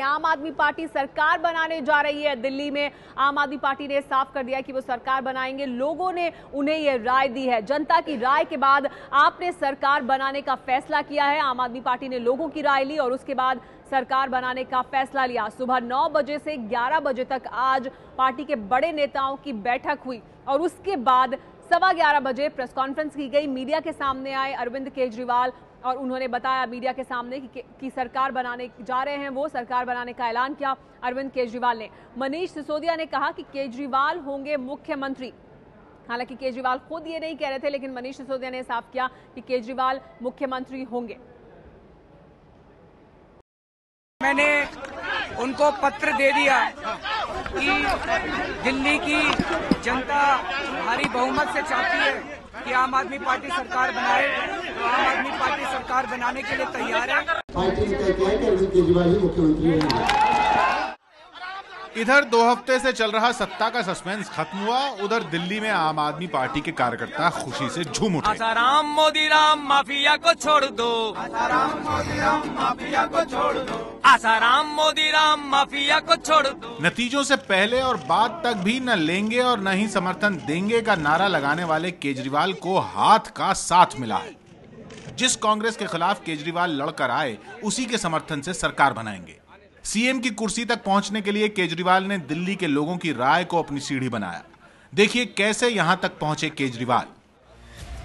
आम आदमी पार्टी सरकार बनाने जा रही है। दिल्ली में आम आदमी पार्टी ने साफ कर दिया कि वो सरकार बनाएंगे। लोगों ने उन्हें यह राय दी है। जनता की राय के बाद आपने सरकार बनाने का फैसला किया है। आम आदमी पार्टी ने लोगों की राय ली और उसके बाद सरकार बनाने का फैसला लिया। सुबह 9 बजे से 11 बजे तक आज पार्टी के बड़े नेताओं की बैठक हुई और उसके बाद 11:15 बजे प्रेस कॉन्फ्रेंस की गई। मीडिया के सामने आए अरविंद केजरीवाल और उन्होंने बताया मीडिया के सामने कि सरकार बनाने जा रहे हैं। वो सरकार बनाने का ऐलान किया अरविंद केजरीवाल ने। मनीष सिसोदिया ने कहा कि केजरीवाल होंगे मुख्यमंत्री। हालांकि केजरीवाल खुद ये नहीं कह रहे थे, लेकिन मनीष सिसोदिया ने साफ किया कि केजरीवाल मुख्यमंत्री होंगे। मैंने उनको पत्र दे दिया कि दिल्ली की जनता भारी बहुमत से चाहती है कि आम आदमी पार्टी सरकार बनाए, तो आम आदमी पार्टी सरकार बनाने के लिए तैयार है। पार्टी ने तय किया है कि अरविंद केजरीवाल ही मुख्यमंत्री होंगे। इधर 2 हफ्ते से चल रहा सत्ता का सस्पेंस खत्म हुआ, उधर दिल्ली में आम आदमी पार्टी के कार्यकर्ता खुशी से झूम उठे। आसाराम मोदी राम माफिया को छोड़ दो, आसाराम मोदी राम माफिया को छोड़ दो, आसाराम मोदी राम माफिया को छोड़ दो। नतीजों से पहले और बाद तक भी न लेंगे और न ही समर्थन देंगे का नारा लगाने वाले केजरीवाल को हाथ का साथ मिला है। जिस कांग्रेस के खिलाफ केजरीवाल लड़कर आए उसी के समर्थन से सरकार बनाएंगे। सीएम की कुर्सी तक पहुंचने के लिए केजरीवाल ने दिल्ली के लोगों की राय को अपनी सीढ़ी बनाया। देखिए कैसे यहां तक पहुंचे केजरीवाल।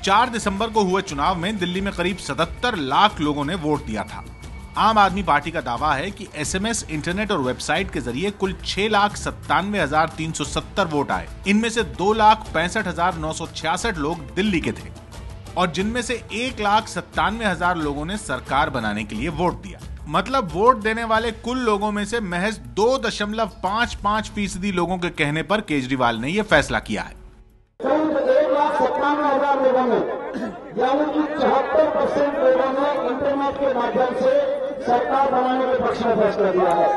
4 दिसंबर को हुए चुनाव में दिल्ली में करीब 77 लाख लोगों ने वोट दिया था। आम आदमी पार्टी का दावा है कि एसएमएस, इंटरनेट और वेबसाइट के जरिए कुल 6,97,370 वोट आए। इनमें से 2,65,966 लोग दिल्ली के थे और जिनमें से 1,97,000 लोगों ने सरकार बनाने के लिए वोट दिया। मतलब वोट देने वाले कुल लोगों में से महज 2.55% लोगों के कहने पर केजरीवाल ने यह फैसला किया है। 1,97,000 लोगों ने, यानी कि 74% लोगों ने इंटरनेट के माध्यम से सरकार बनाने के पक्ष में फैसला किया है।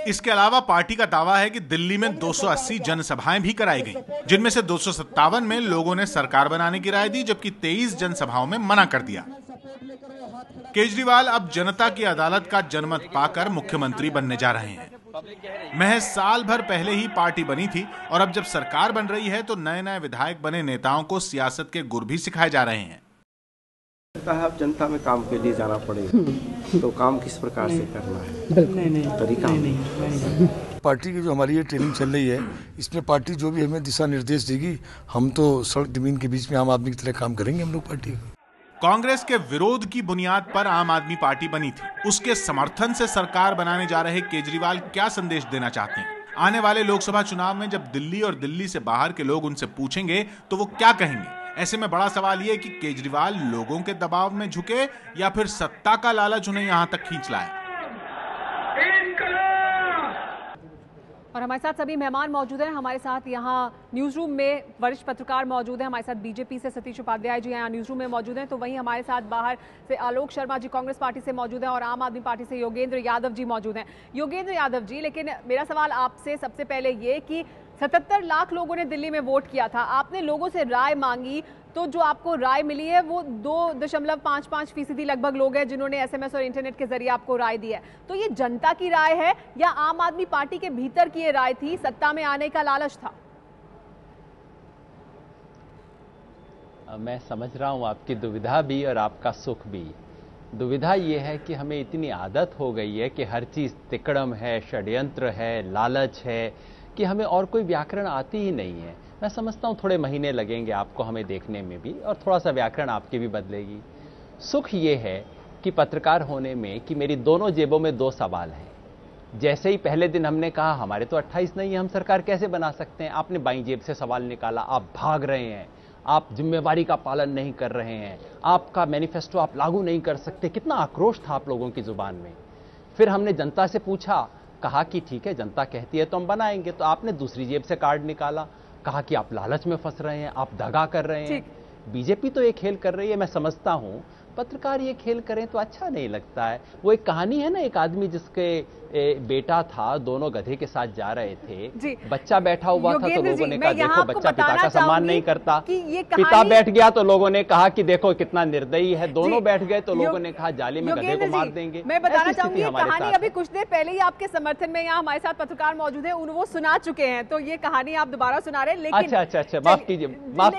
इसके अलावा पार्टी का दावा है कि दिल्ली में 280 जनसभाएं भी कराई गई, जिनमें से 257 में लोगों ने सरकार बनाने की राय दी, जबकि 23 जनसभाओं में मना कर दिया। केजरीवाल अब जनता की अदालत का जनमत पाकर मुख्यमंत्री बनने जा रहे हैं। महज साल भर पहले ही पार्टी बनी थी और अब जब सरकार बन रही है तो नए नए विधायक बने नेताओं को सियासत के गुर भी सिखाए जा रहे हैं। अब जनता में काम के लिए जाना पड़ेगा तो काम किस प्रकार से करना है, तरीका नहीं। पार्टी की जो हमारी ये ट्रेनिंग चल रही है, इसमें पार्टी जो भी हमें दिशा निर्देश देगी, हम तो सड़क जमीन के बीच में आम आदमी की तरह काम करेंगे हम लोग पार्टी। कांग्रेस के विरोध की बुनियाद पर आम आदमी पार्टी बनी थी। उसके समर्थन से सरकार बनाने जा रहे केजरीवाल क्या संदेश देना चाहते हैं? आने वाले लोकसभा चुनाव में जब दिल्ली और दिल्ली से बाहर के लोग उनसे पूछेंगे तो वो क्या कहेंगे? ऐसे में बड़ा सवाल ये कि केजरीवाल लोगों के दबाव में झुके या फिर सत्ता का लालच उन्हें यहां तक खींच लाए। और हमारे साथ सभी मेहमान मौजूद हैं। हमारे साथ यहाँ न्यूज रूम में वरिष्ठ पत्रकार मौजूद हैं। हमारे साथ बीजेपी से सतीश उपाध्याय जी यहाँ न्यूज रूम में मौजूद हैं, तो वहीं हमारे साथ बाहर से आलोक शर्मा जी कांग्रेस पार्टी से मौजूद हैं और आम आदमी पार्टी से योगेंद्र यादव जी मौजूद हैं। योगेंद्र यादव जी, लेकिन मेरा सवाल आपसे सबसे पहले ये कि 77 लाख लोगों ने दिल्ली में वोट किया था, आपने लोगों से राय मांगी, तो जो आपको राय मिली है वो 2.55% लगभग लोग हैं जिन्होंने एसएमएस और इंटरनेट के जरिए आपको राय दी है। तो ये जनता की राय है या आम आदमी पार्टी के भीतर की ये राय थी, सत्ता में आने का लालच था? मैं समझ रहा हूं आपकी दुविधा भी और आपका सुख भी। दुविधा ये है कि हमें इतनी आदत हो गई है कि हर चीज तिकड़म है, षड्यंत्र है, लालच है, कि हमें और कोई व्याकरण आती ही नहीं है। मैं समझता हूं थोड़े महीने लगेंगे आपको हमें देखने में भी, और थोड़ा सा व्याकरण आपकी भी बदलेगी। सुख ये है कि पत्रकार होने में कि मेरी दोनों जेबों में 2 सवाल हैं। जैसे ही पहले दिन हमने कहा हमारे तो 28 नहीं है, हम सरकार कैसे बना सकते हैं, आपने बाईं जेब से सवाल निकाला, आप भाग रहे हैं, आप जिम्मेवारी का पालन नहीं कर रहे हैं, आपका मैनिफेस्टो आप लागू नहीं कर सकते। कितना आक्रोश था आप लोगों की जुबान में। फिर हमने जनता से पूछा, कहा कि ठीक है जनता कहती है तो हम बनाएंगे, तो आपने दूसरी जेब से कार्ड निकाला, कहा कि आप लालच में फंस रहे हैं, आप दगा कर रहे हैं। बीजेपी तो एक खेल कर रही है, मैं समझता हूं पत्रकार ये खेल करें तो अच्छा नहीं लगता है। वो एक कहानी है ना, एक आदमी जिसके बेटा था, दोनों गधे के साथ जा रहे थे, बच्चा बैठा हुआ था तो लोगों ने कहा देखो बच्चा पिता का सम्मान नहीं करता, पिता बैठ गया तो लोगों ने कहा कि देखो कितना निर्दयी है, दोनों बैठ गए तो लोगों ने कहा जाली में गधे को मार देंगे। मैं बताना चाहूंगी ये कहानी अभी कुछ देर पहले ही आपके समर्थन में यहाँ हमारे साथ पत्रकार मौजूद है, वो सुना चुके हैं, तो ये कहानी आप दोबारा सुना रहे हैं। लेकिन अच्छा, माफ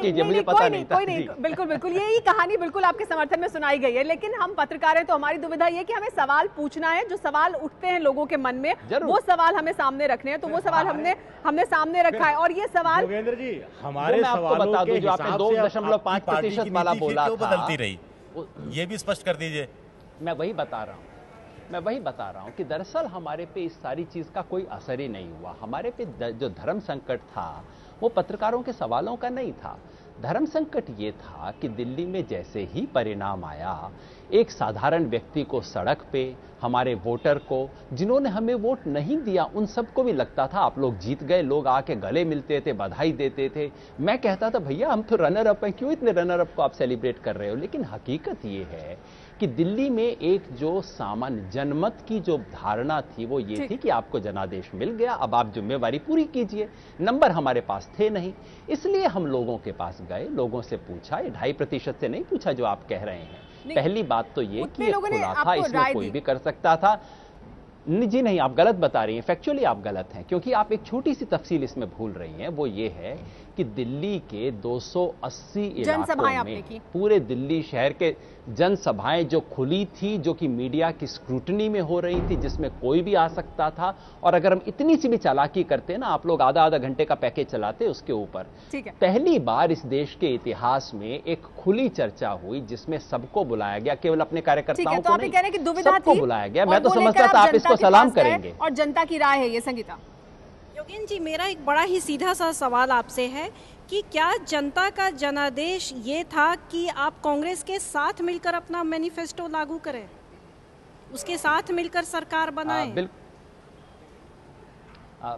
कीजिए, मुझे पता नहीं था। बिल्कुल यही कहानी बिल्कुल आपके समर्थन में सुनाई गई है, लेकिन हम पत्रकार हैं तो हमारी दुविधा ये कि हमें सवाल पूछना है, जो सवाल उठते हैं लोगों के मन में वो सवाल हमें सामने रखने हैं, तो वो सवाल हमने सामने रखा है। और ये सवाल योगेंद्र जी हमारे सवालों के जो आपने 2.5% वाला बोला था, बदलती रही, ये भी स्पष्ट कर दीजिए। मैं वही बता रहा हूं कि दरअसल हमारे पे इस सारी चीज का कोई असर ही नहीं हुआ। हमारे पे जो धर्म संकट था वो पत्रकारों के सवालों का नहीं था। धर्म संकट ये था कि दिल्ली में जैसे ही परिणाम आया, एक साधारण व्यक्ति को सड़क पे, हमारे वोटर को, जिन्होंने हमें वोट नहीं दिया, उन सबको भी लगता था आप लोग जीत गए। लोग आके गले मिलते थे, बधाई देते थे। मैं कहता था भैया हम तो रनर अप हैं, क्यों इतने रनर अप को आप सेलिब्रेट कर रहे हो। लेकिन हकीकत ये है कि दिल्ली में एक जो सामान्य जनमत की जो धारणा थी वो ये थी कि आपको जनादेश मिल गया, अब आप जिम्मेवारी पूरी कीजिए। नंबर हमारे पास थे नहीं, इसलिए हम लोगों के पास गए, लोगों से पूछा। 2.5% से नहीं पूछा जो आप कह रहे हैं। पहली बात तो ये कि ये खुला था, इसमें कोई भी कर सकता था। जी नहीं, आप गलत बता रही हैं, फैक्चुअली आप गलत हैं, क्योंकि आप एक छोटी सी तफसील इसमें भूल रही हैं। वो ये है कि दिल्ली के 280 इलाकों में, पूरे दिल्ली शहर के जनसभाएं जो खुली थी, जो कि मीडिया की स्क्रूटनी में हो रही थी, जिसमें कोई भी आ सकता था। और अगर हम इतनी सी भी चालाकी करते ना, आप लोग आधा घंटे का पैकेज चलाते उसके ऊपर। पहली बार इस देश के इतिहास में एक खुली चर्चा हुई जिसमें सबको बुलाया गया, केवल अपने कार्यकर्ताओं को नहीं, सबको बुलाया गया। मैं तो समझता था आप इसको सलाम करेंगे। और जनता की राय है ये। संगीता। योगेंद्र जी, मेरा एक बड़ा ही सीधा सा सवाल आपसे है कि क्या जनता का जनादेश ये था कि आप कांग्रेस के साथ मिलकर अपना मैनिफेस्टो लागू करें, उसके साथ मिलकर सरकार बनाएं?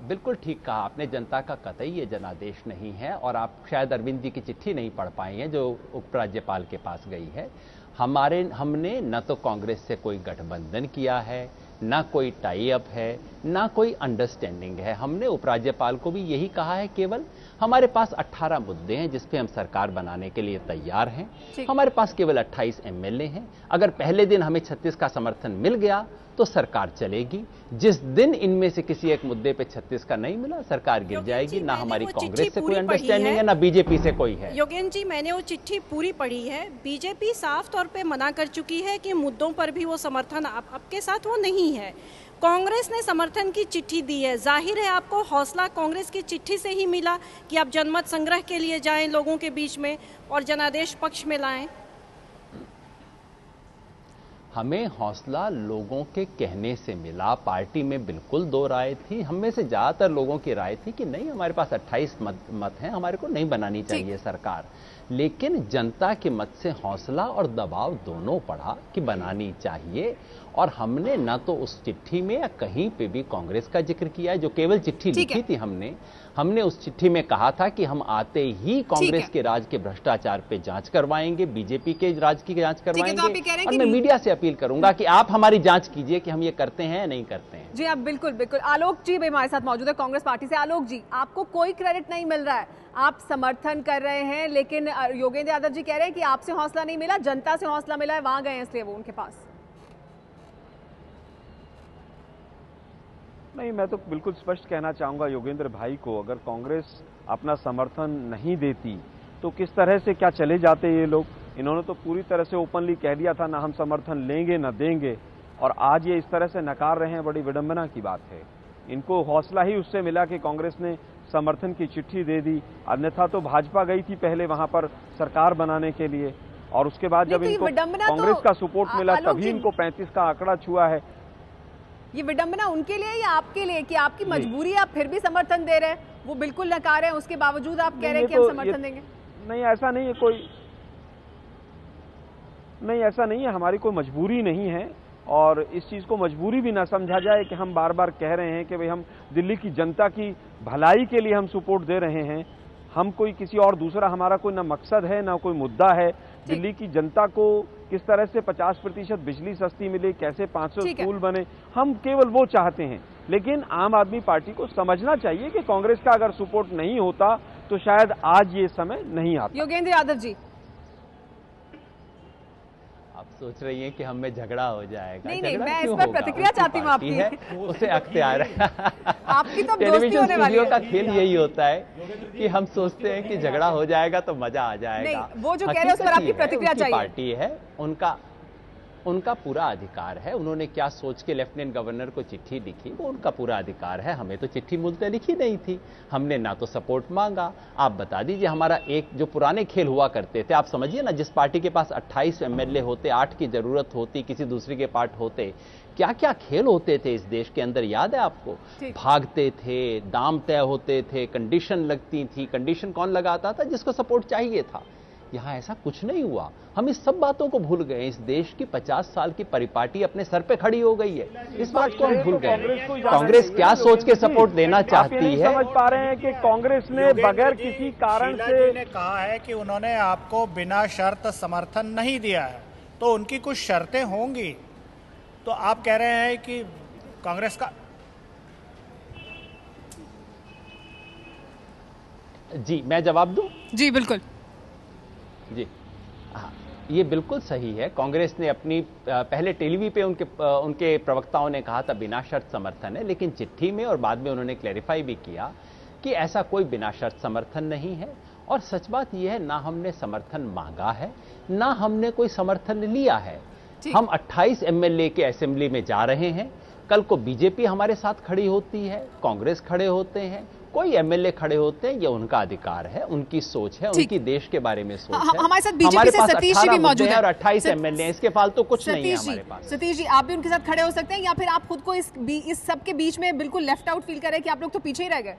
बिल्कुल ठीक कहा आपने, जनता का कतई ये जनादेश नहीं है। और आप शायद अरविंद जी की चिट्ठी नहीं पढ़ पाए हैं जो उपराज्यपाल के पास गई है। हमने न तो कांग्रेस से कोई गठबंधन किया है, ना कोई टाई अप है, ना कोई अंडरस्टैंडिंग है। हमने उपराज्यपाल को भी यही कहा है, केवल हमारे पास 18 मुद्दे हैं जिस पे हम सरकार बनाने के लिए तैयार हैं। हमारे पास केवल 28 एमएलए हैं। अगर पहले दिन हमें 36 का समर्थन मिल गया तो सरकार चलेगी। जिस दिन इनमें से किसी एक मुद्दे पे 36 का नहीं मिला, सरकार गिर जाएगी। ना हमारी कांग्रेस से कोई अंडरस्टैंडिंग है, ना बीजेपी से कोई है। योगेंद्र जी, मैंने वो चिट्ठी पूरी पढ़ी है। बीजेपी साफ तौर पे मना कर चुकी है कि मुद्दों पर भी वो समर्थन आपके साथ वो नहीं है। कांग्रेस ने समर्थन की चिट्ठी दी है। जाहिर है आपको हौसला कांग्रेस की चिट्ठी से ही मिला कि आप जनमत संग्रह के लिए जाएं लोगों के बीच में और जनादेश पक्ष में लाएं। हमें हौसला लोगों के कहने से मिला। पार्टी में बिल्कुल दो राय थी। हम में से ज्यादातर लोगों की राय थी कि नहीं, हमारे पास 28 मत हैं, हमारे को नहीं बनानी चाहिए सरकार। लेकिन जनता के मत से हौसला और दबाव दोनों पड़ा कि बनानी चाहिए। और हमने न तो उस चिट्ठी में या कहीं पे भी कांग्रेस का जिक्र किया है। जो केवल चिट्ठी लिखी थी हमने उस चिट्ठी में कहा था कि हम आते ही कांग्रेस के राज के भ्रष्टाचार पे जांच करवाएंगे, बीजेपी के राज की जांच करवाएंगे। और मैं मीडिया से अपील करूंगा कि आप हमारी जांच कीजिए कि हम ये करते हैं या नहीं करते हैं। जी आप बिल्कुल। आलोक जी भी हमारे साथ मौजूद है कांग्रेस पार्टी से। आलोक जी, आपको कोई क्रेडिट नहीं मिल रहा है, आप समर्थन कर रहे हैं, लेकिन योगेंद्र यादव जी कह रहे हैं कि आपसे हौसला नहीं मिला, जनता से हौसला मिला है, वहां गए इसलिए वो उनके पास। नहीं, मैं तो बिल्कुल स्पष्ट कहना चाहूंगा योगेंद्र भाई को, अगर कांग्रेस अपना समर्थन नहीं देती तो किस तरह से क्या चले जाते ये लोग। इन्होंने तो पूरी तरह से ओपनली कह दिया था ना हम समर्थन लेंगे ना देंगे, और आज ये इस तरह से नकार रहे हैं, बड़ी विडंबना की बात है। इनको हौसला ही उससे मिला कि कांग्रेस ने समर्थन की चिट्ठी दे दी, अन्यथा तो भाजपा गई थी पहले वहां पर सरकार बनाने के लिए, और उसके बाद जब इनको कांग्रेस का सपोर्ट मिला तभी इनको 35 का आंकड़ा छुआ है। ये विडंबना उनके लिए या आपके लिए कि आपकी मजबूरी है, आप फिर भी समर्थन दे रहे हैं? वो बिल्कुल नकार रहे हैं, उसके बावजूद आप कह रहे हैं कि हम समर्थन देंगे। नहीं, ऐसा नहीं है, ऐसा नहीं है, हमारी कोई मजबूरी नहीं है। और इस चीज को मजबूरी भी ना समझा जाए कि हम बार बार कह रहे हैं कि भाई हम दिल्ली की जनता की भलाई के लिए हम सपोर्ट दे रहे हैं। हम कोई किसी और दूसरा, हमारा कोई ना मकसद है ना कोई मुद्दा है दिल्ली की जनता को किस तरह से 50% बिजली सस्ती मिले, कैसे 500 स्कूल बने, हम केवल वो चाहते हैं। लेकिन आम आदमी पार्टी को समझना चाहिए कि कांग्रेस का अगर सपोर्ट नहीं होता तो शायद आज ये समय नहीं आता। योगेंद्र यादव जी, आप सोच रही हैं कि हम में झगड़ा हो जाएगा? नहीं, मैं इस पर प्रतिक्रिया चाहती हूँ आपकी। है, उसे अख्तियार है। आपकी तो टेलीविजन स्टूडियो का खेल यही होता है कि हम सोचते हैं कि झगड़ा हो जाएगा तो मजा आ जाएगा। नहीं, वो जो कह रहे हैं उस पर आपकी प्रतिक्रिया चाहिए। पार्टी है, उनका पूरा अधिकार है। उन्होंने क्या सोच के लेफ्टिनेंट गवर्नर को चिट्ठी लिखी, वो उनका पूरा अधिकार है। हमें तो चिट्ठी मुल्तै लिखी नहीं थी, हमने ना तो सपोर्ट मांगा। आप बता दीजिए, हमारा एक जो पुराने खेल हुआ करते थे, आप समझिए ना, जिस पार्टी के पास 28 एमएलए होते, 8 की जरूरत होती, किसी दूसरी के पार्ट होते, क्या क्या खेल होते थे इस देश के अंदर, याद है आपको? भागते थे, दाम तय होते थे, कंडीशन लगती थी। कंडीशन कौन लगाता था? जिसको सपोर्ट चाहिए था। यहां ऐसा कुछ नहीं हुआ। हम इस सब बातों को भूल गए। इस देश की 50 साल की परिपाटी अपने सर पे खड़ी हो गई है, इस बात को हम भूल गए। कांग्रेस क्या सोच के सपोर्ट देना चाहती है? समझ पा रहे हैं कि कांग्रेस ने बगैर किसी कारण से कहा है कि उन्होंने आपको बिना शर्त समर्थन नहीं दिया है, तो उनकी कुछ शर्तें होंगी। तो आप कह रहे हैं कि कांग्रेस का जी, मैं जवाब दूं? जी बिल्कुल जी, हाँ, ये बिल्कुल सही है। कांग्रेस ने अपनी पहले टेलीवी पे उनके प्रवक्ताओं ने कहा था बिना शर्त समर्थन है, लेकिन चिट्ठी में और बाद में उन्होंने क्लैरिफाई भी किया कि ऐसा कोई बिना शर्त समर्थन नहीं है। और सच बात यह है, ना हमने समर्थन मांगा है, ना हमने कोई समर्थन लिया है। हम 28 एमएलए के असेंबली में जा रहे हैं। कल को बीजेपी हमारे साथ खड़ी होती है, कांग्रेस खड़े होते हैं, कोई एमएलए खड़े होते हैं, ये उनका अधिकार है, उनकी सोच है, उनकी देश के बारे में सोच है। हमारे साथ बीजेपी से सतीश जी भी मौजूद है और 28 एमएलए हैं, इसके फालतू कुछ नहीं है हमारे पास। सतीश जी, आप भी उनके साथ खड़े हो सकते हैं, या फिर आप खुद को इस सब के बीच में बिल्कुल लेफ्ट आउट फील कर रहे हैं कि आप लोग तो पीछे ही रह गए?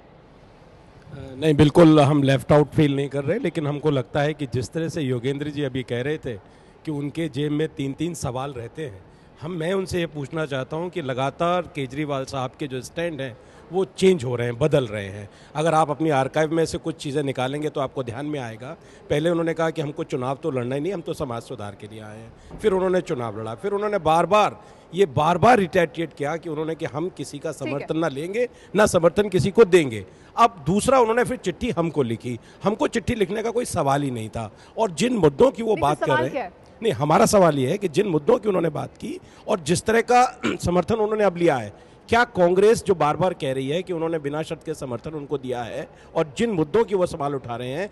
नहीं, बिल्कुल हम लेफ्ट आउट फील नहीं कर रहे, लेकिन हमको लगता है कि जिस तरह से योगेंद्र जी अभी कह रहे थे कि उनके जेब में 3-3 सवाल रहते हैं, मैं उनसे ये पूछना चाहता हूँ कि लगातार केजरीवाल साहब के जो स्टैंड हैं वो चेंज हो रहे हैं, बदल रहे हैं। अगर आप अपनी आर्काइव में से कुछ चीज़ें निकालेंगे तो आपको ध्यान में आएगा। पहले उन्होंने कहा कि हमको चुनाव तो लड़ना ही नहीं, हम तो समाज सुधार के लिए आए हैं। फिर उन्होंने चुनाव लड़ा, फिर उन्होंने बार बार रिटेटिएट किया कि उन्होंने कि हम किसी का समर्थन ना लेंगे, ना समर्थन किसी को देंगे। अब दूसरा उन्होंने फिर चिट्ठी हमको लिखी। हमको चिट्ठी लिखने का कोई सवाल ही नहीं था। और जिन मुद्दों की वो बात कर रहे हैं, नहीं, हमारा सवाल ये है कि जिन मुद्दों की उन्होंने बात की और जिस तरह का समर्थन उन्होंने अब लिया है, क्या कांग्रेस जो बार बार कह रही है कि उन्होंने बिना शर्त के समर्थन उनको दिया है, और जिन मुद्दों की वो सवाल उठा रहे हैं,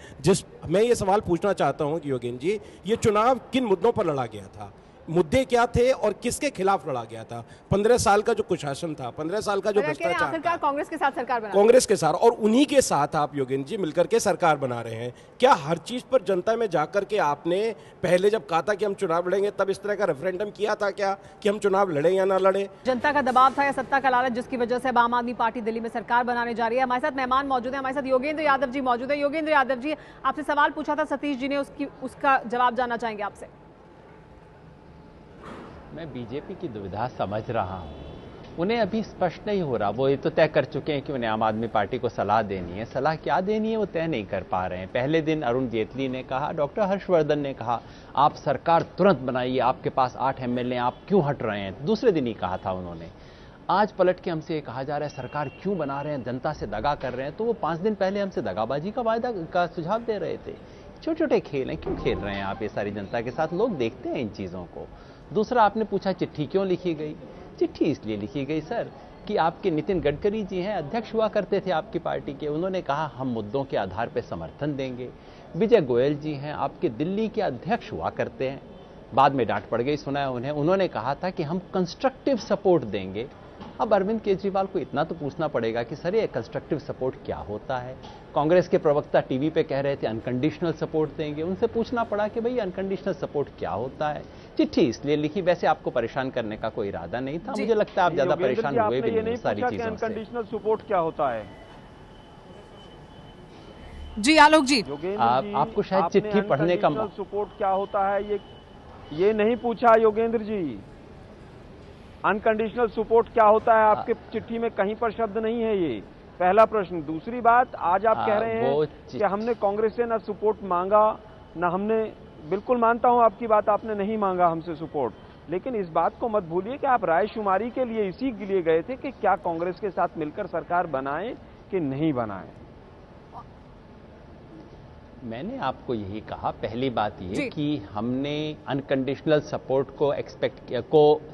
मैं ये सवाल पूछना चाहता हूं कि योगेंद्र जी, ये चुनाव किन मुद्दों पर लड़ा गया था, मुद्दे क्या थे और किसके खिलाफ लड़ा गया था? 15 साल का जो कुशासन था, 15 साल का जो भ्रष्टाचार था, कांग्रेस के साथ सरकार बना, कांग्रेस के साथ, और उन्हीं के साथ आप योगेंद्र जी मिलकर के सरकार बना रहे हैं। क्या हर चीज पर जनता में जाकर के आपने पहले जब कहा था कि हम चुनाव लड़ेंगे, तब इस तरह का रेफरेंडम किया था क्या कि हम चुनाव लड़े या ना लड़े? जनता का दबाव था या सत्ता का लालच, जिसकी वजह से आम आदमी पार्टी दिल्ली में सरकार बनाने जा रही है? हमारे साथ मेहमान मौजूद है, हमारे साथ योगेंद्र यादव जी मौजूद है। योगेंद्र यादव जी, आपसे सवाल पूछा था सतीश जी ने, उसका जवाब जानना चाहेंगे आपसे। मैं बीजेपी की दुविधा समझ रहा हूं। उन्हें अभी स्पष्ट नहीं हो रहा। वो ये तो तय कर चुके हैं कि उन्हें आम आदमी पार्टी को सलाह देनी है, सलाह क्या देनी है वो तय नहीं कर पा रहे हैं। पहले दिन अरुण जेटली ने कहा, डॉक्टर हर्षवर्धन ने कहा, आप सरकार तुरंत बनाइए, आपके पास 8 एमएलए, आप क्यों हट रहे हैं? दूसरे दिन ही कहा था उन्होंने। आज पलट के हमसे कहा जा रहा है सरकार क्यों बना रहे हैं, जनता से दगा कर रहे हैं। तो वो 5 दिन पहले हमसे दगाबाजी का वायदा का सुझाव दे रहे थे। छोटे छोटे खेल हैं, क्यों खेल रहे हैं आप ये सारी जनता के साथ? लोग देखते हैं इन चीज़ों को। दूसरा, आपने पूछा चिट्ठी क्यों लिखी गई? चिट्ठी इसलिए लिखी गई सर कि आपके नितिन गडकरी जी हैं, अध्यक्ष हुआ करते थे आपकी पार्टी के, उन्होंने कहा हम मुद्दों के आधार पर समर्थन देंगे। विजय गोयल जी हैं, आपके दिल्ली के अध्यक्ष हुआ करते हैं, बाद में डांट पड़ गई, सुना है उन्हें, उन्होंने कहा था कि हम कंस्ट्रक्टिव सपोर्ट देंगे। अब अरविंद केजरीवाल को इतना तो पूछना पड़ेगा कि सर ये कंस्ट्रक्टिव सपोर्ट क्या होता है? कांग्रेस के प्रवक्ता टीवी पे कह रहे थे अनकंडीशनल सपोर्ट देंगे, उनसे पूछना पड़ा कि भाई अनकंडीशनल सपोर्ट क्या होता है? चिट्ठी इसलिए लिखी, वैसे आपको परेशान करने का कोई इरादा नहीं था। मुझे लगता है आप ज्यादा परेशान हुए भी नहीं सारी चीजों से। अनकंडीशनल सपोर्ट क्या होता है? जी आलोक जी, आपको शायद चिट्ठी पढ़ने का सपोर्ट क्या होता है ये नहीं पूछा योगेंद्र जी। अनकंडीशनल सपोर्ट क्या होता है आपके चिट्ठी में कहीं पर शब्द नहीं है, ये पहला प्रश्न। दूसरी बात, आज आप कह रहे हैं कि हमने कांग्रेस से ना सपोर्ट मांगा, ना हमने बिल्कुल मानता हूं आपकी बात, आपने नहीं मांगा हमसे सपोर्ट, लेकिन इस बात को मत भूलिए कि आप रायशुमारी के लिए इसी के लिए गए थे कि क्या कांग्रेस के साथ मिलकर सरकार बनाएं कि नहीं बनाएं। मैंने आपको यही कहा, पहली बात ये कि हमने अनकंडीशनल सपोर्ट को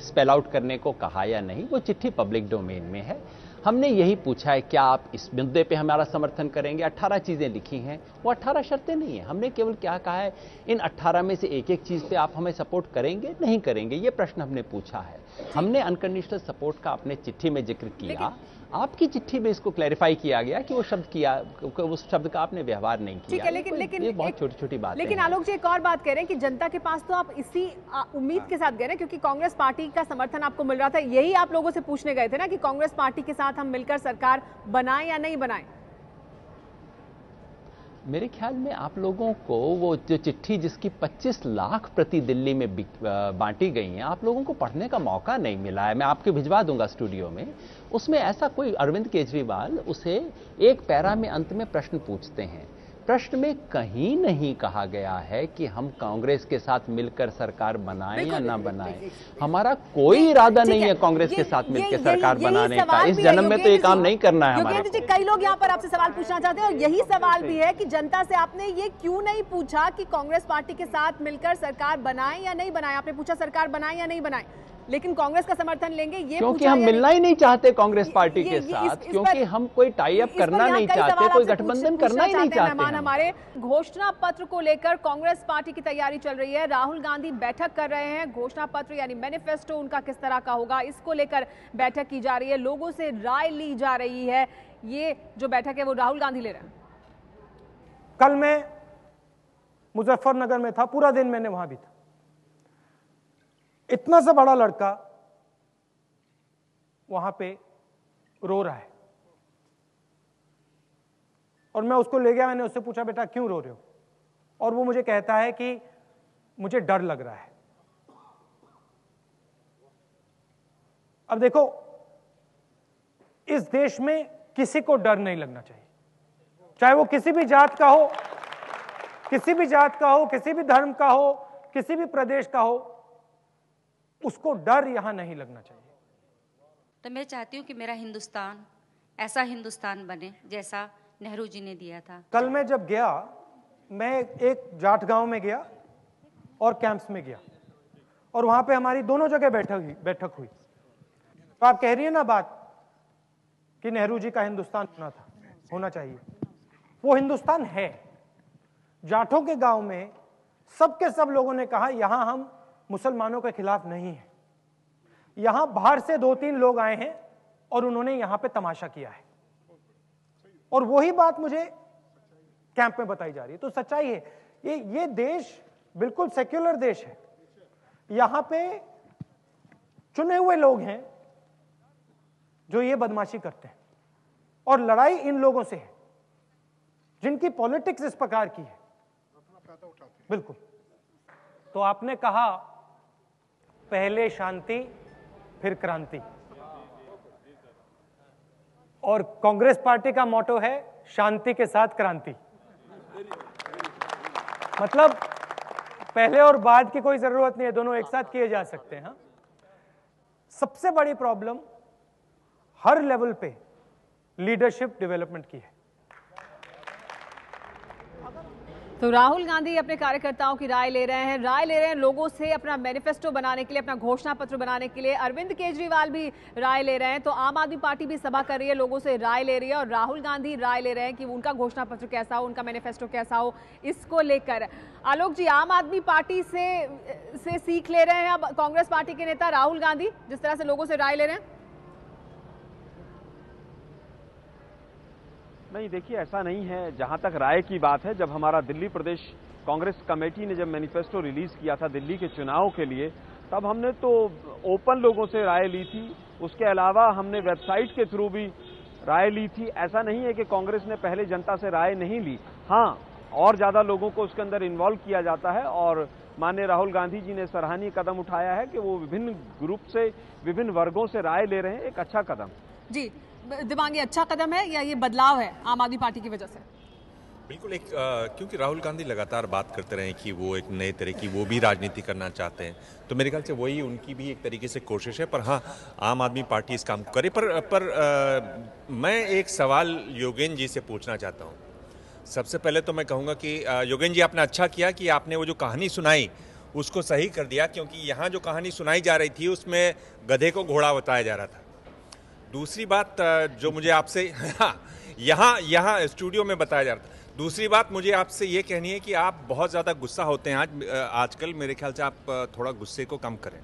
स्पेल आउट करने को कहा या नहीं, वो चिट्ठी पब्लिक डोमेन में है। हमने यही पूछा है क्या आप इस मुद्दे पे हमारा समर्थन करेंगे। 18 चीजें लिखी हैं, वो 18 शर्तें नहीं है। हमने केवल क्या कहा है, इन 18 में से एक एक चीज पे आप हमें सपोर्ट करेंगे नहीं करेंगे, ये प्रश्न हमने पूछा है। हमने अनकंडीशनल सपोर्ट का अपने चिट्ठी में जिक्र किया, आपकी चिट्ठी में इसको क्लैरिफाई किया गया कि उस शब्द का आपने व्यवहार नहीं किया। लेकिन ये बहुत छोटी छोटी बात है। लेकिन आलोक जी एक और बात कह रहे हैं कि जनता के पास तो आप इसी उम्मीद के साथ गए ना, क्योंकि कांग्रेस पार्टी का समर्थन आपको मिल रहा था, यही आप लोगों से पूछने गए थे ना कि कांग्रेस पार्टी के साथ हम मिलकर सरकार बनाएं या नहीं बनाएं। मेरे ख्याल में आप लोगों को वो जो चिट्ठी जिसकी 25 लाख प्रति दिल्ली में बांटी गई है, आप लोगों को पढ़ने का मौका नहीं मिला है। मैं आपको भिजवा दूंगा स्टूडियो में। उसमें ऐसा कोई अरविंद केजरीवाल उसे एक पैरा में अंत में प्रश्न पूछते हैं। प्रश्न में कहीं नहीं कहा गया है कि हम कांग्रेस के साथ मिलकर सरकार बनाएं या ना बनाएं। हमारा कोई इरादा नहीं है कांग्रेस के साथ मिलकर सरकार बनाने का। इस जन्म में तो ये काम नहीं करना है हमारा। कई लोग यहाँ पर आपसे सवाल पूछना चाहते हैं और यही सवाल भी है कि जनता से आपने ये क्यों नहीं पूछा कि कांग्रेस पार्टी के साथ मिलकर सरकार बनाएं या नहीं बनाएं। आपने पूछा सरकार बनाएं या नहीं बनाएं, लेकिन कांग्रेस का समर्थन लेंगे ये क्योंकि हम मिलना ही नहीं चाहते कांग्रेस पार्टी के साथ, क्योंकि हम कोई टाई अप करना नहीं चाहते, कोई गठबंधन करना ही नहीं चाहते। हमारे घोषणा पत्र को लेकर कांग्रेस पार्टी की तैयारी चल रही है। राहुल गांधी बैठक कर रहे हैं। घोषणा पत्र यानी मैनिफेस्टो उनका किस तरह का होगा, इसको लेकर बैठक की जा रही है, लोगों से राय ली जा रही है। ये जो बैठक है वो राहुल गांधी ले रहे हैं। कल मैं मुजफ्फरनगर में था, पूरा दिन मैंने वहां भी था। इतना सा बड़ा लड़का वहां पे रो रहा है और मैं उसको ले गया। मैंने उससे पूछा बेटा क्यों रो रहे हो, और वो मुझे कहता है कि मुझे डर लग रहा है। अब देखो, इस देश में किसी को डर नहीं लगना चाहिए, चाहे वो किसी भी जात का हो, किसी भी जात का हो, किसी भी धर्म का हो, किसी भी प्रदेश का हो, उसको डर यहां नहीं लगना चाहिए। तो मैं चाहती हूं कि मेरा हिंदुस्तान ऐसा हिंदुस्तान बने जैसा नेहरू जी ने दिया था। कल मैं जब गया, मैं एक जाट गांव में गया और कैंप्स में गया, और वहां पे हमारी दोनों जगह बैठक हुई। तो आप कह रही है ना बात कि नेहरू जी का हिंदुस्तान होना चाहिए, वो हिंदुस्तान है। जाटों के गांव में सबके सब लोगों ने कहा यहां हम मुसलमानों के खिलाफ नहीं है। यहां बाहर से 2-3 लोग आए हैं और उन्होंने यहां पे तमाशा किया है, और वही बात मुझे कैंप में बताई जा रही है। तो सच्चाई है, ये देश बिल्कुल सेक्युलर देश है। यहां पे चुने हुए लोग हैं जो ये बदमाशी करते हैं, और लड़ाई इन लोगों से है जिनकी पॉलिटिक्स इस प्रकार की है। बिल्कुल। तो आपने कहा पहले शांति फिर क्रांति, और कांग्रेस पार्टी का मोटो है शांति के साथ क्रांति। मतलब पहले और बाद की कोई जरूरत नहीं है, दोनों एक साथ किए जा सकते हैं। सबसे बड़ी प्रॉब्लम हर लेवल पे लीडरशिप डेवलपमेंट की है। तो राहुल गांधी अपने कार्यकर्ताओं की राय ले रहे हैं लोगों से अपना मैनिफेस्टो बनाने के लिए, अपना घोषणा पत्र बनाने के लिए। अरविंद केजरीवाल भी राय ले रहे हैं, तो आम आदमी पार्टी भी सभा कर रही है, लोगों से राय ले रही है, और राहुल गांधी राय ले रहे हैं कि उनका घोषणा पत्र कैसा हो, उनका मैनिफेस्टो कैसा हो, इसको लेकर। आलोक जी, आम आदमी पार्टी से सीख ले रहे हैं अब कांग्रेस पार्टी के नेता राहुल गांधी, जिस तरह से लोगों से राय ले रहे हैं? नहीं, देखिए ऐसा नहीं है। जहां तक राय की बात है, जब हमारा दिल्ली प्रदेश कांग्रेस कमेटी ने जब मैनिफेस्टो रिलीज किया था दिल्ली के चुनाव के लिए, तब हमने तो ओपन लोगों से राय ली थी। उसके अलावा हमने वेबसाइट के थ्रू भी राय ली थी। ऐसा नहीं है कि कांग्रेस ने पहले जनता से राय नहीं ली। हाँ, और ज्यादा लोगों को उसके अंदर इन्वॉल्व किया जाता है, और माननीय राहुल गांधी जी ने सराहनीय कदम उठाया है कि वो विभिन्न ग्रुप से, विभिन्न वर्गों से राय ले रहे हैं। एक अच्छा कदम। जी दिमागी, अच्छा कदम है या ये बदलाव है आम आदमी पार्टी की वजह से? बिल्कुल एक क्योंकि राहुल गांधी लगातार बात करते रहे कि वो एक नए तरह की वो भी राजनीति करना चाहते हैं, तो मेरे ख्याल से वही उनकी भी एक तरीके से कोशिश है। पर हाँ, आम आदमी पार्टी इस काम को करे। पर मैं एक सवाल योगेंद्र जी से पूछना चाहता हूँ। सबसे पहले तो मैं कहूँगा कि योगेंद्र जी, आपने अच्छा किया कि आपने वो जो कहानी सुनाई उसको सही कर दिया, क्योंकि यहाँ जो कहानी सुनाई जा रही थी उसमें गधे को घोड़ा बताया जा रहा था। दूसरी बात जो मुझे आपसे यहाँ स्टूडियो में बताया जा रहा था। दूसरी बात मुझे आपसे ये कहनी है कि आप बहुत ज़्यादा गुस्सा होते हैं आजकल। मेरे ख्याल से आप थोड़ा गुस्से को कम करें।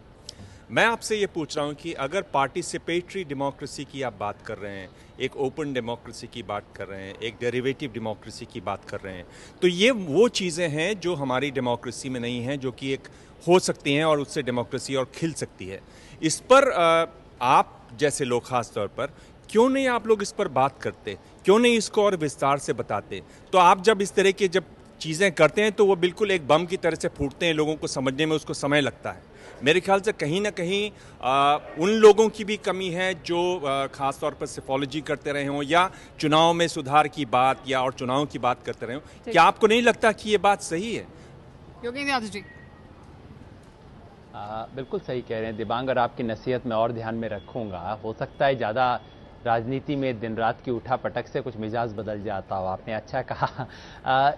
मैं आपसे ये पूछ रहा हूँ कि अगर पार्टिसिपेटरी डेमोक्रेसी की आप बात कर रहे हैं, एक ओपन डेमोक्रेसी की बात कर रहे हैं, एक डेरिवेटिव डेमोक्रेसी की बात कर रहे हैं, तो ये वो चीज़ें हैं जो हमारी डेमोक्रेसी में नहीं हैं, जो कि एक हो सकती हैं और उससे डेमोक्रेसी और खिल सकती है। इस पर आप जैसे लोग खास तौर पर क्यों नहीं आप लोग इस पर बात करते, क्यों नहीं इसको और विस्तार से बताते? तो आप जब इस तरह की जब चीज़ें करते हैं तो वो बिल्कुल एक बम की तरह से फूटते हैं, लोगों को समझने में उसको समय लगता है। मेरे ख्याल से कहीं ना कहीं उन लोगों की भी कमी है जो खास तौर पर सिफोलॉजी करते रहे हों या चुनाव में सुधार की बात या और चुनाव की बात करते रहे हों। क्या आपको नहीं लगता कि ये बात सही है? योगेंद्र यादव जी बिल्कुल सही कह रहे हैं दिबांग, और आपकी नसीहत में और ध्यान में रखूंगा। हो सकता है ज़्यादा राजनीति में दिन रात की उठा पटक से कुछ मिजाज बदल जाता हो। आपने अच्छा कहा।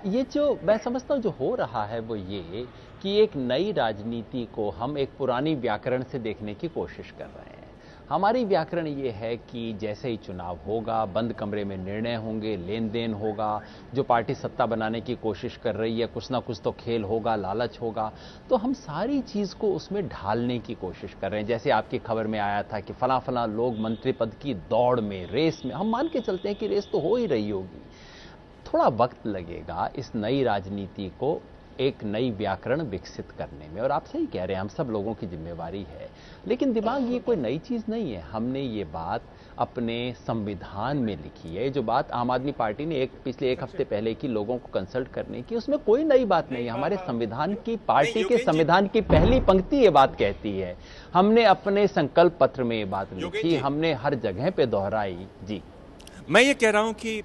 ये जो मैं समझता हूँ जो हो रहा है वो ये कि एक नई राजनीति को हम एक पुरानी व्याकरण से देखने की कोशिश कर रहे हैं। हमारी व्याकरण ये है कि जैसे ही चुनाव होगा, बंद कमरे में निर्णय होंगे, लेन देन होगा, जो पार्टी सत्ता बनाने की कोशिश कर रही है कुछ ना कुछ तो खेल होगा, लालच होगा, तो हम सारी चीज़ को उसमें ढालने की कोशिश कर रहे हैं। जैसे आपकी खबर में आया था कि फला फला लोग मंत्री पद की दौड़ में, रेस में, हम मान के चलते हैं कि रेस तो हो ही रही होगी। थोड़ा वक्त लगेगा इस नई राजनीति को एक नई व्याकरण विकसित करने में, और आप सही कह रहे हैं, हम सब लोगों की जिम्मेवारी है। लेकिन दिमाग ये कोई नई चीज़ नहीं है। हमने ये बात अपने संविधान में लिखी है। जो बात आम आदमी पार्टी ने पिछले एक हफ्ते पहले की लोगों को कंसल्ट करने की, उसमें कोई नई बात नहीं है। हमारे संविधान की, पार्टी के संविधान की पहली पंक्ति ये बात कहती है। हमने अपने संकल्प पत्र में ये बात लिखी, हमने हर जगह पे दोहराई। जी, मैं ये कह रहा हूं कि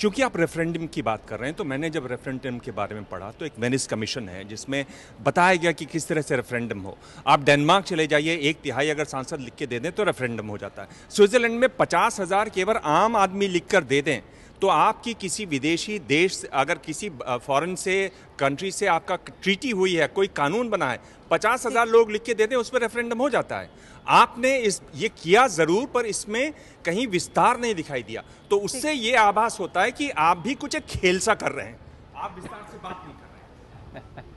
चूंकि आप रेफरेंडम की बात कर रहे हैं, तो मैंने जब रेफरेंडम के बारे में पढ़ा तो एक वेनिस कमीशन है जिसमें बताया गया कि किस तरह से रेफरेंडम हो। आप डेनमार्क चले जाइए, 1/3 अगर सांसद लिख के दे दें तो रेफरेंडम हो जाता है। स्विट्जरलैंड में 50,000 केवल आम आदमी लिख कर दे दें तो आपकी किसी विदेशी देश, अगर किसी फॉरेन से कंट्री से आपका ट्रीटी हुई है, कोई कानून बना है, 50,000 लोग लिख के दे दें, उस पर रेफरेंडम हो जाता है। आपने ये किया जरूर, पर इसमें कहीं विस्तार नहीं दिखाई दिया। तो उससे ये आभास होता है कि आप भी कुछ एक खेल सा कर रहे हैं, आप विस्तार से बात नहीं कर रहे हैं।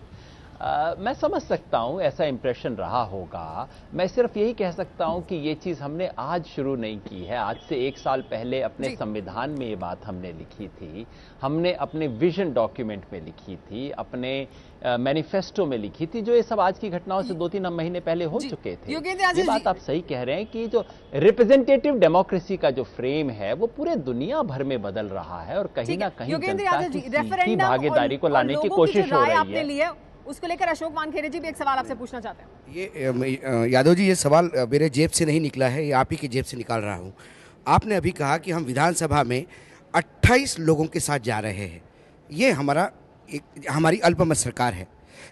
मैं समझ सकता हूं ऐसा इंप्रेशन रहा होगा। मैं सिर्फ यही कह सकता हूं कि ये चीज़ हमने आज शुरू नहीं की है। आज से 1 साल पहले अपने संविधान में ये बात हमने लिखी थी, हमने अपने विजन डॉक्यूमेंट में लिखी थी, अपने मैनिफेस्टो में लिखी थी, जो ये सब आज की घटनाओं से 2-3 महीने पहले हो चुके थे। ये बात आप सही कह रहे हैं कि जो रिप्रेजेंटेटिव डेमोक्रेसी का जो फ्रेम है वो पूरे दुनिया भर में बदल रहा है, और कहीं ना कहीं जनता की भागीदारी को लाने की कोशिश हो रही है। उसको लेकर अशोक वानखेड़े जी भी एक सवाल आपसे पूछना चाहते हैं। ये यादव जी, ये सवाल मेरे जेब से नहीं निकला है, ये आप ही की जेब से निकाल रहा हूँ। आपने अभी कहा कि हम विधानसभा में 28 लोगों के साथ जा रहे हैं। ये हमारी अल्पमत सरकार है।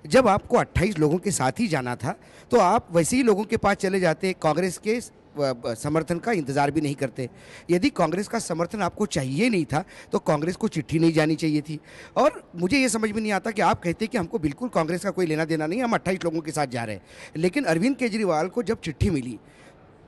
जब आपको 28 लोगों के साथ ही जाना था तो आप वैसे ही लोगों के पास चले जाते, कांग्रेस के समर्थन का इंतजार भी नहीं करते। यदि कांग्रेस का समर्थन आपको चाहिए नहीं था तो कांग्रेस को चिट्ठी नहीं जानी चाहिए थी। और मुझे ये समझ में नहीं आता कि आप कहते कि हमको बिल्कुल कांग्रेस का कोई लेना देना नहीं, हम 28 लोगों के साथ जा रहे हैं। लेकिन अरविंद केजरीवाल को जब चिट्ठी मिली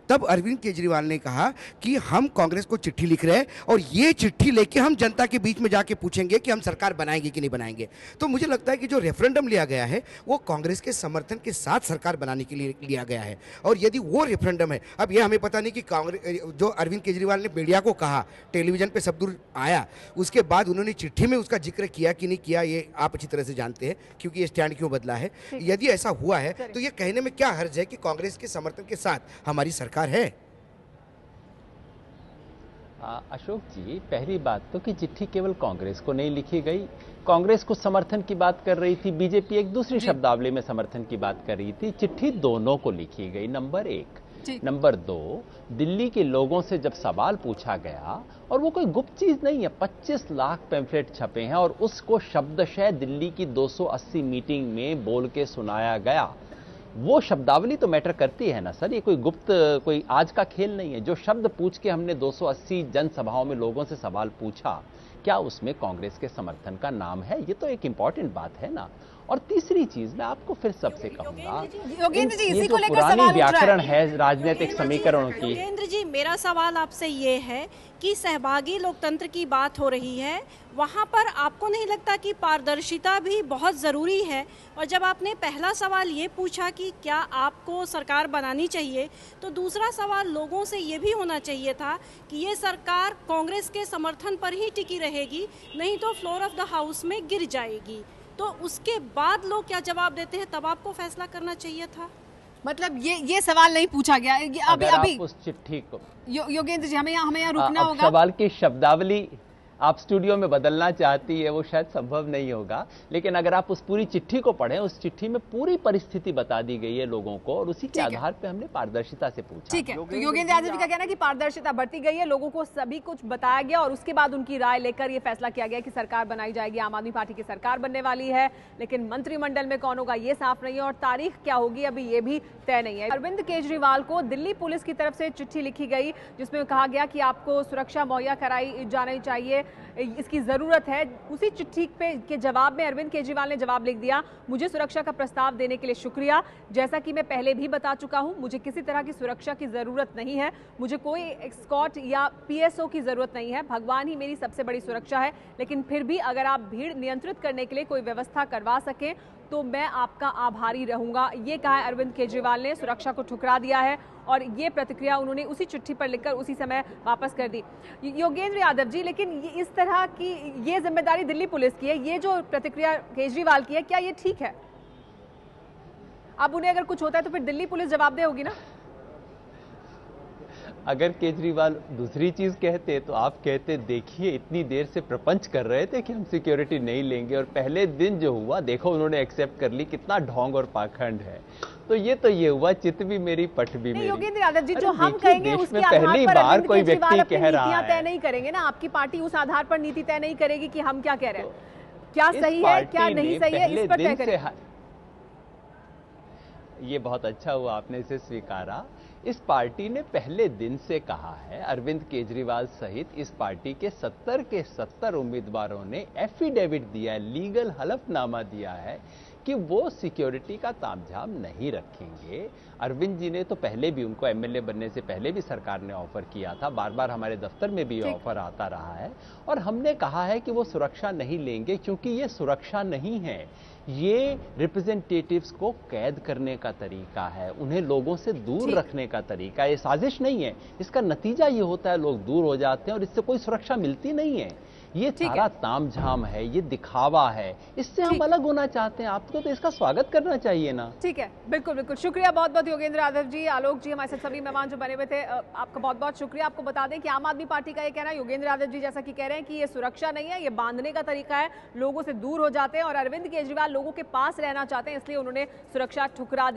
तब अरविंद केजरीवाल ने कहा कि हम कांग्रेस को चिट्ठी लिख रहे हैं और ये चिट्ठी लेके हम जनता के बीच में जाके पूछेंगे कि हम सरकार बनाएंगे कि नहीं बनाएंगे। तो मुझे लगता है कि जो रेफरेंडम लिया गया है वो कांग्रेस के समर्थन के साथ सरकार बनाने के लिए लिया गया है। और यदि वो रेफरेंडम है, अब ये हमें पता नहीं कि कांग्रेस, जो अरविंद केजरीवाल ने मीडिया को कहा, टेलीविजन पर सब दूर आया, उसके बाद उन्होंने चिट्ठी में उसका जिक्र किया कि नहीं किया, ये आप अच्छी तरह से जानते हैं क्योंकि ये स्टैंड क्यों बदला है। यदि ऐसा हुआ है तो ये कहने में क्या हर्ज है कि कांग्रेस के समर्थन के साथ हमारी सरकार है। अशोक जी, पहली बात तो कि चिट्ठी केवल कांग्रेस को नहीं लिखी गई। कांग्रेस को समर्थन की बात कर रही थी, बीजेपी एक दूसरी शब्दावली में समर्थन की बात कर रही थी। चिट्ठी दोनों को लिखी गई। नंबर 1, नंबर 2, दिल्ली के लोगों से जब सवाल पूछा गया, और वो कोई गुप्त चीज नहीं है, 25 लाख पैम्फलेट छपे हैं और उसको शब्दशः दिल्ली की 280 मीटिंग में बोल के सुनाया गया। वो शब्दावली तो मैटर करती है ना सर, ये कोई गुप्त, कोई आज का खेल नहीं है। जो शब्द पूछ के हमने 280 जनसभाओं में लोगों से सवाल पूछा, क्या उसमें कांग्रेस के समर्थन का नाम है? ये तो एक इंपॉर्टेंट बात है ना। और तीसरी चीज मैं आपको फिर सबसे कहूंगा, योगेंद्र जी, ये इसी जो को लेकर पुरानी सवाल उठ रहा व्याकरण है राजनीतिक समीकरणों की। योगेंद्र जी, मेरा सवाल आपसे ये है कि सहभागी लोकतंत्र की बात हो रही है, वहाँ पर आपको नहीं लगता कि पारदर्शिता भी बहुत ज़रूरी है? और जब आपने पहला सवाल ये पूछा कि क्या आपको सरकार बनानी चाहिए, तो दूसरा सवाल लोगों से ये भी होना चाहिए था कि ये सरकार कांग्रेस के समर्थन पर ही टिकी रहेगी, नहीं तो फ्लोर ऑफ द हाउस में गिर जाएगी। तो उसके बाद लोग क्या जवाब देते हैं, तब आपको फैसला करना चाहिए था। मतलब ये सवाल नहीं पूछा गया अभी उस चिट्ठी को योगेंद्र जी, हमें यहाँ रुकना होगा। सवाल की शब्दावली आप स्टूडियो में बदलना चाहती है, वो शायद संभव नहीं होगा, लेकिन अगर आप उस पूरी चिट्ठी को पढ़ें, उस चिट्ठी में पूरी परिस्थिति बता दी गई है लोगों को, और उसी के आधार पे हमने पारदर्शिता से पूछा। ठीक है, तो योगेंद्र यादव जी का कहना है कि पारदर्शिता बढ़ती गई है, लोगों को सभी कुछ बताया गया और उसके बाद उनकी राय लेकर ये फैसला किया गया कि सरकार बनाई जाएगी, आम आदमी पार्टी की सरकार बनने वाली है, लेकिन मंत्रिमंडल में कौन होगा ये साफ नहीं है और तारीख क्या होगी अभी ये भी तय नहीं है। अरविंद केजरीवाल को दिल्ली पुलिस की तरफ से चिट्ठी लिखी गई जिसमें कहा गया कि आपको सुरक्षा मुहैया कराई जानी चाहिए, इसकी जरूरत है। उसी चिट्ठी के जवाब में अरविंद केजरीवाल ने जवाब लिख दिया, मुझे सुरक्षा का प्रस्ताव देने के लिए शुक्रिया। जैसा कि मैं पहले भी बता चुका हूं, मुझे किसी तरह की सुरक्षा की जरूरत नहीं है, मुझे कोई एस्कॉर्ट या पीएसओ की जरूरत नहीं है, भगवान ही मेरी सबसे बड़ी सुरक्षा है। लेकिन फिर भी अगर आप भीड़ नियंत्रित करने के लिए कोई व्यवस्था करवा सकें तो मैं आपका आभारी रहूंगा, ये कहा है अरविंद केजरीवाल ने। सुरक्षा को ठुकरा दिया है और ये प्रतिक्रिया उन्होंने उसी चिट्ठी पर लिखकर उसी समय वापस कर दी। योगेंद्र यादव जी, लेकिन इस तरह की ये जिम्मेदारी दिल्ली पुलिस की है, ये जो प्रतिक्रिया केजरीवाल की है, क्या ये ठीक है? अब उन्हें अगर कुछ होता है तो फिर दिल्ली पुलिस जवाबदेह होगी ना? अगर केजरीवाल दूसरी चीज कहते तो आप कहते देखिए इतनी देर से प्रपंच कर रहे थे कि हम सिक्योरिटी नहीं लेंगे, और पहले दिन जो हुआ देखो उन्होंने एक्सेप्ट कर ली, कितना ढोंग और पाखंड है। तो ये हुआ, चित भी मेरी पट भी मेरी। योगेंद्र यादव जी, जो हम कहेंगे उसके पहली बार कोई व्यक्ति कह रहा है, तय नहीं करेंगे ना, आपकी पार्टी उस आधार पर नीति तय नहीं करेगी कि हम क्या कह रहे हैं, क्या सही है क्या नहीं सही है, इस पर तय करें। ये बहुत अच्छा हुआ आपने इसे स्वीकारा। इस पार्टी ने पहले दिन से कहा है, अरविंद केजरीवाल सहित इस पार्टी के 70 के 70 उम्मीदवारों ने एफिडेविट दिया है, लीगल हलफनामा दिया है कि वो सिक्योरिटी का तामझाम नहीं रखेंगे। अरविंद जी ने तो पहले भी, उनको एमएलए बनने से पहले भी सरकार ने ऑफर किया था, बार बार हमारे दफ्तर में भी ऑफर आता रहा है, और हमने कहा है कि वो सुरक्षा नहीं लेंगे क्योंकि ये सुरक्षा नहीं है, ये रिप्रेजेंटेटिव्स को कैद करने का तरीका है, उन्हें लोगों से दूर रखने का तरीका है, ये साजिश नहीं है। इसका नतीजा ये होता है लोग दूर हो जाते हैं और इससे कोई सुरक्षा मिलती नहीं है। ये सारा तामझाम है, ये दिखावा है, इससे हम अलग होना चाहते हैं। आपको तो इसका स्वागत करना चाहिए ना। ठीक है, बिल्कुल बिल्कुल, शुक्रिया बहुत बहुत योगेंद्र यादव जी, आलोक जी, हमारे साथ सभी मेहमान जो बने हुए थे, आपका बहुत बहुत शुक्रिया। आपको बता दें कि आम आदमी पार्टी का ये कहना है, योगेंद्र यादव जी जैसा कि कह रहे हैं कि ये सुरक्षा नहीं है, ये बांधने का तरीका है, लोगों से दूर हो जाते हैं, और अरविंद केजरीवाल लोगों के पास रहना चाहते हैं, इसलिए उन्होंने सुरक्षा ठुकरा दी।